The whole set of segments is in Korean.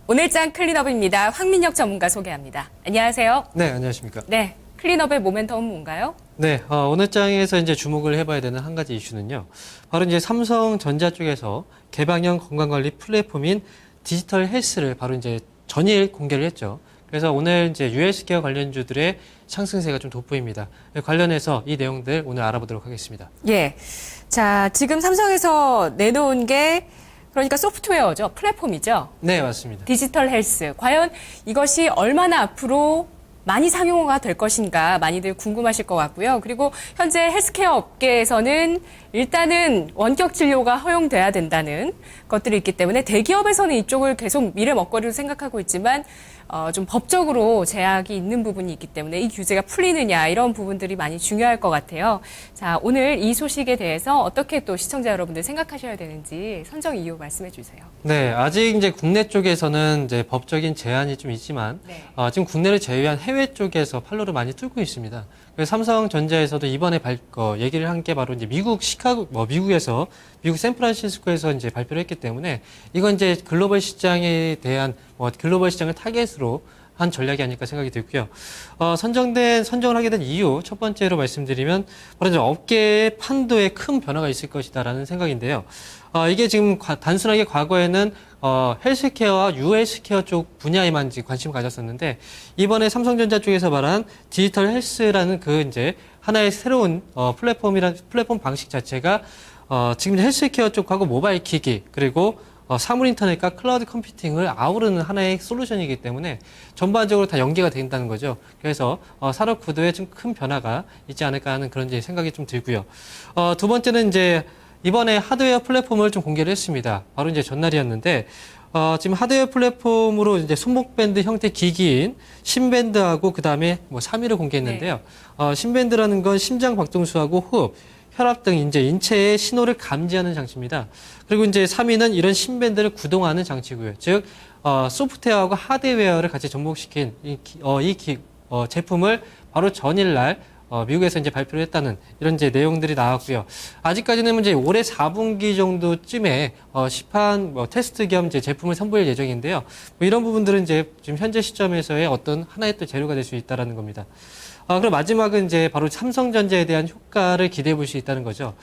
오늘장 클린업입니다. 황민혁 전문가 소개합니다. 안녕하세요. 네, 안녕하십니까. 네, 클린업의 모멘텀은 뭔가요? 네, 오늘장에서 이제 주목을 해봐야 되는 한 가지 이슈는요. 바로 이제 삼성전자 쪽에서 개방형 건강관리 플랫폼인 디지털 헬스를 바로 이제 전일 공개를 했죠. 그래서 오늘 이제 유헬스케어 관련주들의 상승세가 좀 돋보입니다. 관련해서 이 내용들 오늘 알아보도록 하겠습니다. 예. 자, 지금 삼성에서 내놓은 게 그러니까 소프트웨어죠. 플랫폼이죠. 네, 맞습니다. 디지털 헬스. 과연 이것이 얼마나 앞으로 많이 상용화가 될 것인가 많이들 궁금하실 것 같고요. 그리고 현재 헬스케어 업계에서는 일단은 원격 진료가 허용돼야 된다는 것들이 있기 때문에 대기업에서는 이쪽을 계속 미래 먹거리로 생각하고 있지만 좀 법적으로 제약이 있는 부분이 있기 때문에 이 규제가 풀리느냐 이런 부분들이 많이 중요할 것 같아요. 자, 오늘 이 소식에 대해서 어떻게 또 시청자 여러분들 생각하셔야 되는지 선정 이유 말씀해 주세요. 네, 아직 이제 국내 쪽에서는 이제 법적인 제한이 좀 있지만 네. 지금 국내를 제외한 해외 쪽에서 판로를 많이 뚫고 있습니다. 그래서 삼성전자에서도 이번에 얘기를 한 게 바로 이제 미국 미국에서 미국 샌프란시스코에서 이제 발표를 했기 때문에 이건 이제 글로벌 시장에 대한 글로벌 시장을 타겟으로 한 전략이 아닐까 생각이 들고요. 선정을 하게 된 이유 첫 번째로 말씀드리면 바로 이제 업계의 판도에 큰 변화가 있을 것이다라는 생각인데요. 이게 지금 단순하게 과거에는 헬스케어와 유헬스케어 쪽 분야에만 관심을 가졌었는데 이번에 삼성전자 쪽에서 말한 디지털 헬스라는 그 이제 하나의 새로운 플랫폼 방식 자체가 지금 헬스케어 쪽하고 모바일 기기 그리고 사물 인터넷과 클라우드 컴퓨팅을 아우르는 하나의 솔루션이기 때문에 전반적으로 다 연계가 된다는 거죠. 그래서 산업 구도에 좀 큰 변화가 있지 않을까 하는 그런 이제 생각이 좀 들고요. 두 번째는 이제 이번에 하드웨어 플랫폼을 좀 공개를 했습니다. 바로 이제 전날이었는데 지금 하드웨어 플랫폼으로 이제 손목밴드 형태 기기인 심밴드하고 그다음에 3위를 공개했는데요. 네. 심밴드라는 건 심장 박동수하고 호흡, 혈압 등 이제 인체의 신호를 감지하는 장치입니다. 그리고 이제 3위는 이런 심밴드를 구동하는 장치고요. 즉 소프트웨어하고 하드웨어를 같이 접목시킨 제품을 바로 전일날 미국에서 이제 발표를 했다는 이런 이제 내용들이 나왔고요. 아직까지는 이제 올해 4분기 정도쯤에 시판 테스트 겸 이제 제품을 선보일 예정인데요. 이런 부분들은 이제 지금 현재 시점에서의 어떤 하나의 또 재료가 될 수 있다라는 겁니다. 그리고 마지막은 이제 바로 삼성전자에 대한 효과를 기대해 볼 수 있다는 거죠.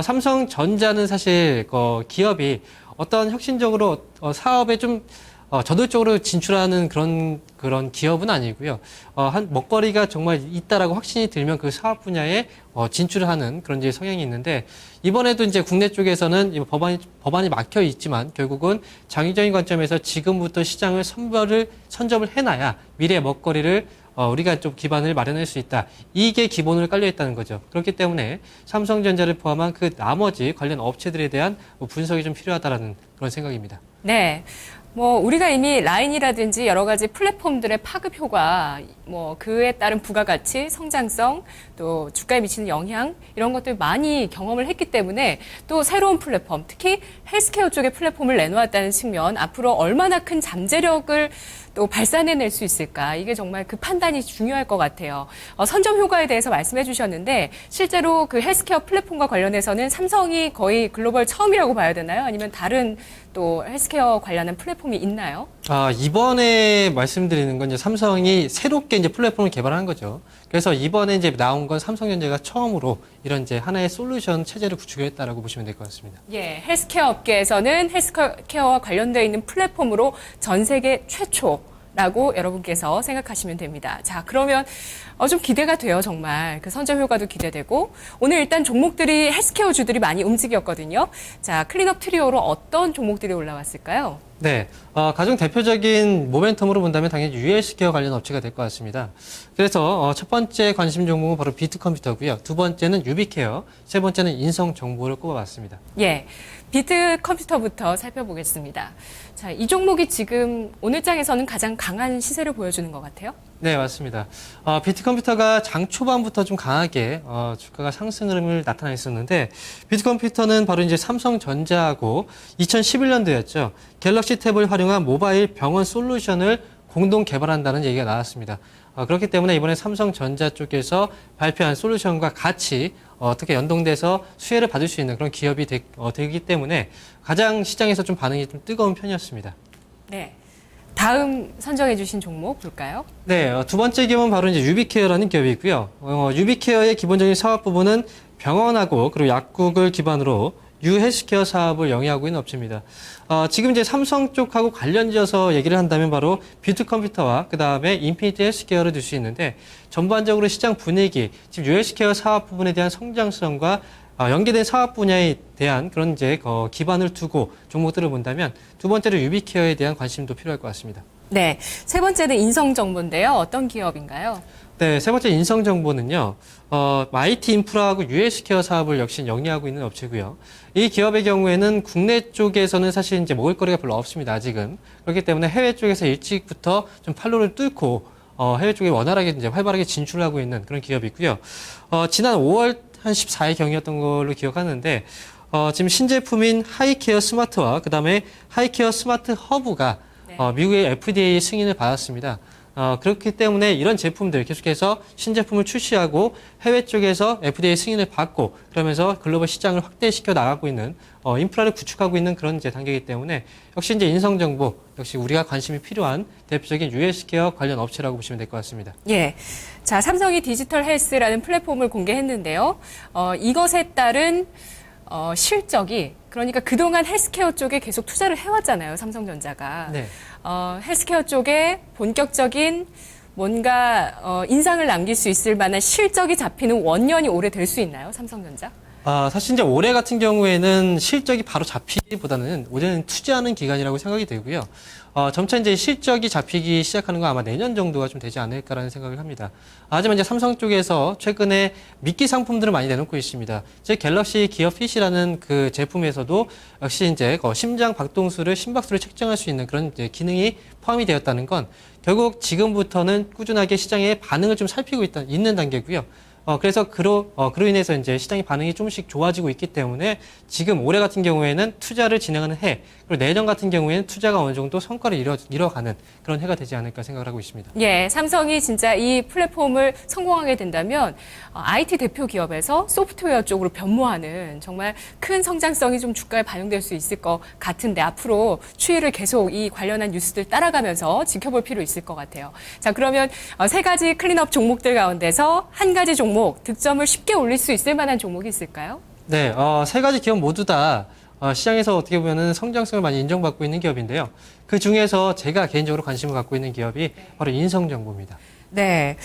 삼성전자는 사실 기업이 어떤 혁신적으로 사업에 좀 저돌적으로 진출하는 그런 기업은 아니고요. 먹거리가 정말 있다라고 확신이 들면 그 사업 분야에 진출을 하는 그런 이제 성향이 있는데 이번에도 이제 국내 쪽에서는 법안이 막혀 있지만 결국은 장기적인 관점에서 지금부터 시장을 선점을 해놔야 미래 먹거리를 우리가 좀 기반을 마련할 수 있다. 이게 기본으로 깔려 있다는 거죠. 그렇기 때문에 삼성전자를 포함한 그 나머지 관련 업체들에 대한 분석이 좀 필요하다라는 그런 생각입니다. 네. 우리가 이미 라인이라든지 여러 가지 플랫폼들의 파급 효과, 그에 따른 부가가치, 성장성, 또 주가에 미치는 영향, 이런 것들 많이 경험을 했기 때문에 또 새로운 플랫폼, 특히 헬스케어 쪽의 플랫폼을 내놓았다는 측면, 앞으로 얼마나 큰 잠재력을 또 발산해낼 수 있을까. 이게 정말 그 판단이 중요할 것 같아요. 선점 효과에 대해서 말씀해 주셨는데 실제로 그 헬스케어 플랫폼과 관련해서는 삼성이 거의 글로벌 처음이라고 봐야 되나요? 아니면 다른 또 헬스케어 관련한 플랫폼이 있나요? 이번에 말씀드리는 건 이제 삼성이 새롭게 이제 플랫폼을 개발한 거죠. 그래서 이번에 이제 나온 건 삼성전자가 처음으로 이런 이제 하나의 솔루션 체제를 구축했다라고 보시면 될 것 같습니다. 예, 헬스케어 업계에서는 헬스케어와 관련되어 있는 플랫폼으로 전 세계 최초라고 여러분께서 생각하시면 됩니다. 자, 그러면 좀 기대가 돼요, 정말. 그 선점 효과도 기대되고. 오늘 일단 종목들이 헬스케어 주들이 많이 움직였거든요. 자, 클린업 트리오로 어떤 종목들이 올라왔을까요? 네, 가장 대표적인 모멘텀으로 본다면 당연히 유헬스케어 관련 업체가 될 것 같습니다. 그래서 첫 번째 관심 종목은 바로 비트컴퓨터고요. 두 번째는 유비케어, 세 번째는 인성정보를 꼽아봤습니다. 예, 비트컴퓨터부터 살펴보겠습니다. 자, 이 종목이 지금 오늘장에서는 가장 강한 시세를 보여주는 것 같아요? 네, 맞습니다. 비트컴퓨터가 장 초반부터 좀 강하게 주가가 상승 흐름을 나타나 있었는데 비트컴퓨터는 바로 이제 삼성전자하고 2011년도였죠. 갤럭시 탭을 활용한 모바일 병원 솔루션을 공동 개발한다는 얘기가 나왔습니다. 그렇기 때문에 이번에 삼성전자 쪽에서 발표한 솔루션과 같이 어떻게 연동돼서 수혜를 받을 수 있는 그런 기업이 되기 때문에 가장 시장에서 좀 반응이 좀 뜨거운 편이었습니다. 네. 다음 선정해 주신 종목 볼까요? 네, 두 번째 기업은 바로 이제 유비케어라는 기업이 있고요. 유비케어의 기본적인 사업 부분은 병원하고 그리고 약국을 기반으로 유헬스케어 사업을 영위하고 있는 업체입니다. 지금 이제 삼성 쪽하고 관련지어서 얘기를 한다면 바로 뷰티컴퓨터와 그 다음에 인피니티 헬스케어를 들 수 있는데 전반적으로 시장 분위기, 지금 유헬스케어 사업 부분에 대한 성장성과 연계된 사업 분야에 대한 그런 이제 기반을 두고 종목들을 본다면 두 번째로 유비케어에 대한 관심도 필요할 것 같습니다. 네, 세 번째는 인성정보인데요. 어떤 기업인가요? 네, 세 번째 인성정보는요, IT 인프라하고 유헬스케어 사업을 역시 영위하고 있는 업체고요. 이 기업의 경우에는 국내 쪽에서는 사실 이제 먹을거리가 별로 없습니다, 아직은. 그렇기 때문에 해외 쪽에서 일찍부터 좀 판로를 뚫고, 해외 쪽에 원활하게 이제 활발하게 진출하고 있는 그런 기업이고요. 지난 5월 한 14일 경이었던 걸로 기억하는데, 지금 신제품인 하이케어 스마트와 그 다음에 하이케어 스마트 허브가 네. 미국의 FDA 승인을 받았습니다. 그렇기 때문에 이런 제품들 계속해서 신제품을 출시하고 해외 쪽에서 FDA 승인을 받고 그러면서 글로벌 시장을 확대시켜 나가고 있는 인프라를 구축하고 있는 그런 이제 단계이기 때문에 역시 이제 인성정보 역시 우리가 관심이 필요한 대표적인 유헬스케어 관련 업체라고 보시면 될 것 같습니다. 예. 자, 삼성이 디지털 헬스라는 플랫폼을 공개했는데요. 이것에 따른 실적이 그러니까 그동안 헬스케어 쪽에 계속 투자를 해왔잖아요. 삼성전자가. 네. 헬스케어 쪽에 본격적인 뭔가 인상을 남길 수 있을 만한 실적이 잡히는 원년이 올해 될 수 있나요? 삼성전자? 사실 이제 올해 같은 경우에는 실적이 바로 잡히기보다는 올해는 투자하는 기간이라고 생각이 되고요. 점차 이제 실적이 잡히기 시작하는 건 아마 내년 정도가 좀 되지 않을까라는 생각을 합니다. 하지만 이제 삼성 쪽에서 최근에 미끼 상품들을 많이 내놓고 있습니다. 즉 갤럭시 기어 핏이라는 그 제품에서도 역시 이제 심장 박동수를 심박수를 측정할 수 있는 그런 이제 기능이 포함이 되었다는 건 결국 지금부터는 꾸준하게 시장의 반응을 좀 살피고 있는 단계고요. 그래서 그로 인해서 이제 시장의 반응이 조금씩 좋아지고 있기 때문에 지금 올해 같은 경우에는 투자를 진행하는 해, 그리고 내년 같은 경우에는 투자가 어느 정도 성과를 이뤄가는 그런 해가 되지 않을까 생각을 하고 있습니다. 예, 삼성이 진짜 이 플랫폼을 성공하게 된다면 IT 대표 기업에서 소프트웨어 쪽으로 변모하는 정말 큰 성장성이 좀 주가에 반영될 수 있을 것 같은데 앞으로 추이를 계속 이 관련한 뉴스들 따라가면서 지켜볼 필요 있을 것 같아요. 자, 그러면 세 가지 클린업 종목들 가운데서 한 가지 종목 득점을 쉽게 올릴 수 있을 만한 종목이 있을까요? 네, 세 가지 기업 모두 다 시장에서 어떻게 보면은 성장성을 많이 인정받고 있는 기업인데요. 그 중에서 제가 개인적으로 관심을 갖고 있는 기업이 바로 인성정보입니다. 네,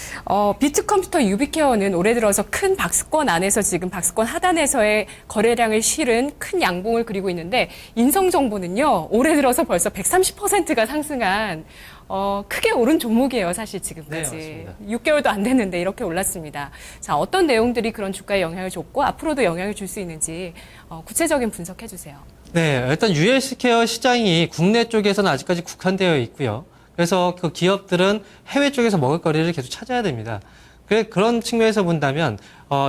비트컴퓨터 유비케어는 올해 들어서 큰 박스권 안에서 지금 박스권 하단에서의 거래량을 실은 큰 양봉을 그리고 있는데 인성정보는요 올해 들어서 벌써 130%가 상승한 크게 오른 종목이에요, 사실 지금까지. 네, 맞습니다. 6개월도 안 됐는데 이렇게 올랐습니다. 자, 어떤 내용들이 그런 주가에 영향을 줬고 앞으로도 영향을 줄 수 있는지 구체적인 분석해 주세요. 네, 일단 유헬스케어 시장이 국내 쪽에서는 아직까지 국한되어 있고요. 그래서 그 기업들은 해외 쪽에서 먹을거리를 계속 찾아야 됩니다. 그런 측면에서 본다면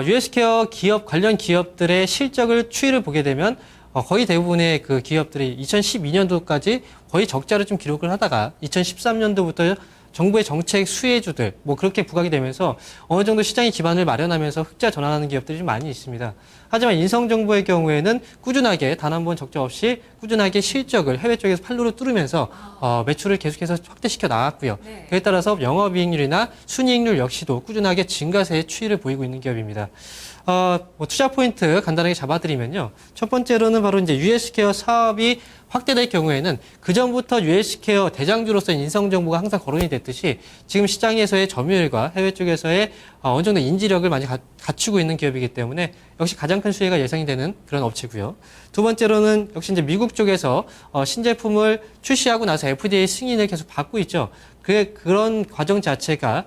유헬스케어 기업 관련 기업들의 실적을 추이를 보게 되면 거의 대부분의 그 기업들이 2012년도까지 거의 적자를 좀 기록을 하다가 2013년도부터 정부의 정책 수혜주들 뭐 그렇게 부각이 되면서 어느 정도 시장의 기반을 마련하면서 흑자 전환하는 기업들이 좀 많이 있습니다. 하지만 인성정보의 경우에는 꾸준하게 단 한 번 적자 없이 꾸준하게 실적을 해외 쪽에서 판로를 뚫으면서 매출을 계속해서 확대시켜 나갔고요. 네. 그에 따라서 영업이익률이나 순이익률 역시도 꾸준하게 증가세의 추이를 보이고 있는 기업입니다. 투자 포인트 간단하게 잡아드리면요. 첫 번째로는 바로 이제 유헬스케어 사업이 확대될 경우에는 그전부터 유헬스케어 대장주로서 인성정보가 항상 거론이 됐듯이 지금 시장에서의 점유율과 해외 쪽에서의 어느 정도 인지력을 많이 갖추고 있는 기업이기 때문에 역시 가장 큰 수혜가 예상이 되는 그런 업체고요. 두 번째로는 역시 이제 미국 쪽에서 신제품을 출시하고 나서 FDA 승인을 계속 받고 있죠. 그런 과정 자체가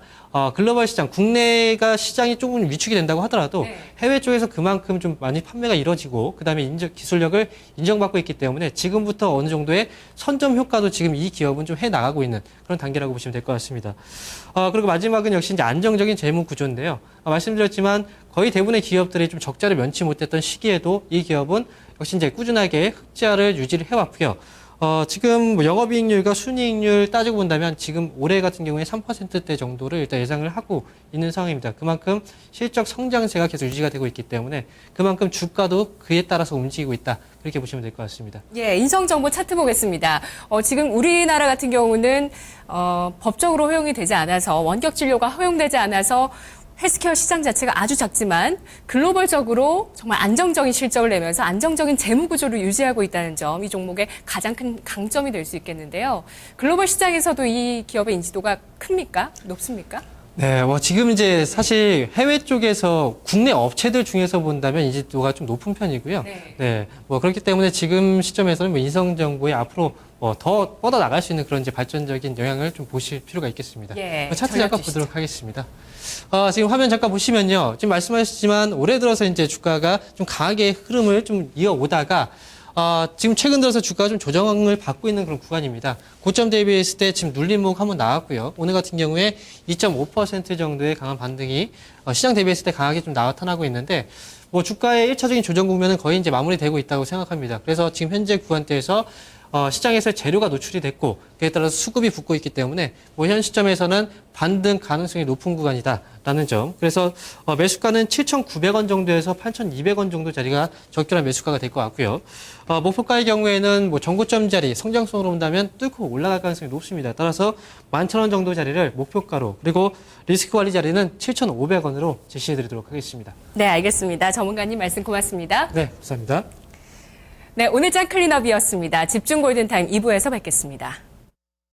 글로벌 시장, 국내가 시장이 조금 위축이 된다고 하더라도 네. 해외 쪽에서 그만큼 좀 많이 판매가 이루어지고 그다음에 기술력을 인정받고 있기 때문에 지금부터 어느 정도의 선점 효과도 지금 이 기업은 좀 해 나가고 있는 그런 단계라고 보시면 될 것 같습니다. 그리고 마지막은 역시 이제 안정적인 재무 구조인데요. 말씀드렸지만 거의 대부분의 기업들이 좀 적자를 면치 못했던 시기에도 이 기업은 역시 이제 꾸준하게 흑자를 유지를 해왔고요. 지금 뭐 영업이익률과 순이익률 따지고 본다면 지금 올해 같은 경우에 3%대 정도를 일단 예상을 하고 있는 상황입니다. 그만큼 실적 성장세가 계속 유지가 되고 있기 때문에 그만큼 주가도 그에 따라서 움직이고 있다. 그렇게 보시면 될 것 같습니다. 예, 인성정보 차트 보겠습니다. 지금 우리나라 같은 경우는 법적으로 허용이 되지 않아서 원격 진료가 허용되지 않아서 헬스케어 시장 자체가 아주 작지만 글로벌적으로 정말 안정적인 실적을 내면서 안정적인 재무 구조를 유지하고 있다는 점, 이 종목의 가장 큰 강점이 될 수 있겠는데요. 글로벌 시장에서도 이 기업의 인지도가 큽니까? 높습니까? 네, 지금 이제 사실 해외 쪽에서 국내 업체들 중에서 본다면 인지도가 좀 높은 편이고요. 네. 그렇기 때문에 지금 시점에서는 인성정보에 앞으로 더 뻗어 나갈 수 있는 그런 이제 발전적인 영향을 좀 보실 필요가 있겠습니다. 예, 차트 잠깐 보도록 하겠습니다. 지금 화면 잠깐 보시면요. 지금 말씀하셨지만 올해 들어서 이제 주가가 좀 강하게 흐름을 좀 이어오다가 지금 최근 들어서 주가가 좀 조정을 받고 있는 그런 구간입니다. 고점 대비했을 때 지금 눌림목 한번 나왔고요. 오늘 같은 경우에 2.5% 정도의 강한 반등이 시장 대비했을 때 강하게 좀 나타나고 있는데 주가의 1차적인 조정 국면은 거의 이제 마무리되고 있다고 생각합니다. 그래서 지금 현재 구간대에서 시장에서 재료가 노출이 됐고 그에 따라서 수급이 붙고 있기 때문에 현 시점에서는 반등 가능성이 높은 구간이다라는 점. 그래서 매수가는 7,900원 정도에서 8,200원 정도 자리가 적절한 매수가가 될 것 같고요. 목표가의 경우에는 전고점 자리 성장성으로 본다면 뚫고 올라갈 가능성이 높습니다. 따라서 11,000원 정도 자리를 목표가로 그리고 리스크 관리 자리는 7,500원으로 제시해드리도록 하겠습니다. 네, 알겠습니다. 전문가님 말씀 고맙습니다. 네, 감사합니다. 네, 오늘 장 클린업이었습니다. 집중 골든타임 2부에서 뵙겠습니다.